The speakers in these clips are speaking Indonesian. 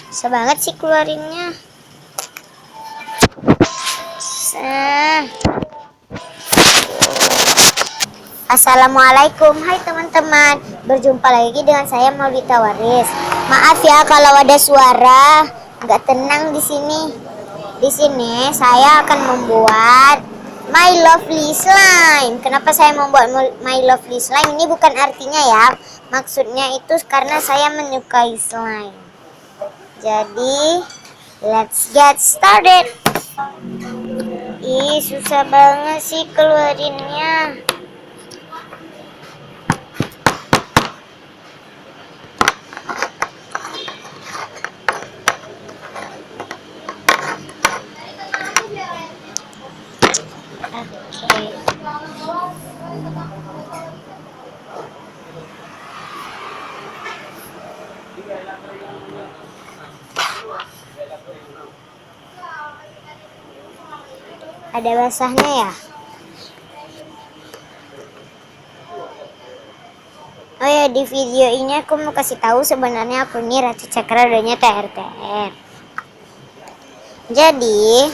Susah banget sih keluarinnya. Assalamualaikum, hai teman-teman. Berjumpa lagi dengan saya Maulita Waris. Maaf ya kalau ada suara nggak tenang di sini. Di sini saya akan membuat My Lovely Slime. Kenapa saya membuat My Lovely Slime? Ini bukan artinya ya. Maksudnya itu karena saya menyukai slime. Jadi, let's get started. Ih, susah banget sih keluarinnya. Oke. Ada basahnya ya? Oh ya, di video ini aku mau kasih tahu sebenarnya aku ini Ratu Cakra adanya TRTR. Jadi,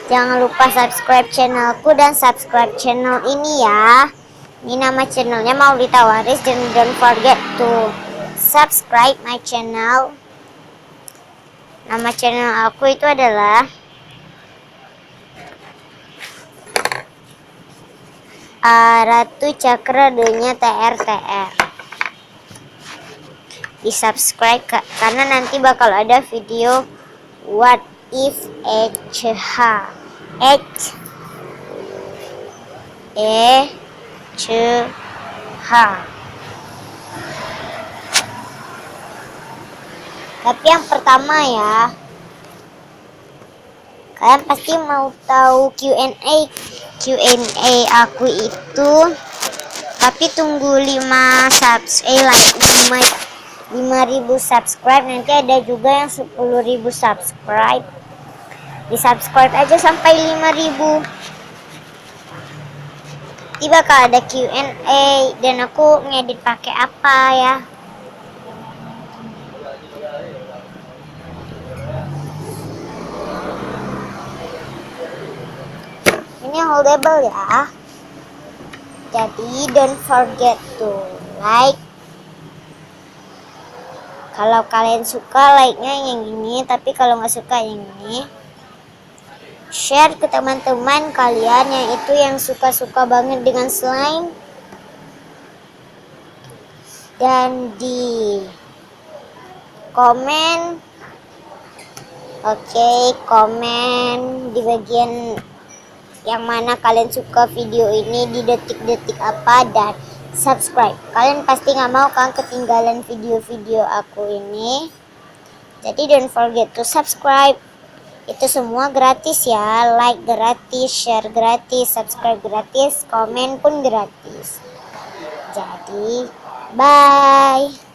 jangan lupa subscribe channelku dan subscribe channel ini ya. Ini nama channelnya Maulita Waris, dan don't forget to subscribe my channel. Nama channel aku itu adalah Ratu Cakra adanya TRTR. Di subscribe karena nanti bakal ada video what if H tapi yang pertama ya, kalian pasti mau tahu Q&A aku itu, tapi tunggu 5.000 subscribe. Nanti ada juga yang 10.000 subscribe. Di subscribe aja sampai 5.000. Tiba bakal ada Q&A dan aku ngedit pakai apa ya. Ini holdable ya. Jadi don't forget to like. Kalau kalian suka, like-nya yang ini, tapi kalau nggak suka yang ini, share ke teman-teman kalian yang suka-suka banget dengan slime. Dan di komen, komen di bagian yang mana kalian suka video ini, di detik-detik apa, dan subscribe. Kalian pasti nggak mau kan ketinggalan video-video aku ini. Jadi don't forget to subscribe. Itu semua gratis ya. Like gratis, share gratis, subscribe gratis, komen pun gratis. Jadi bye.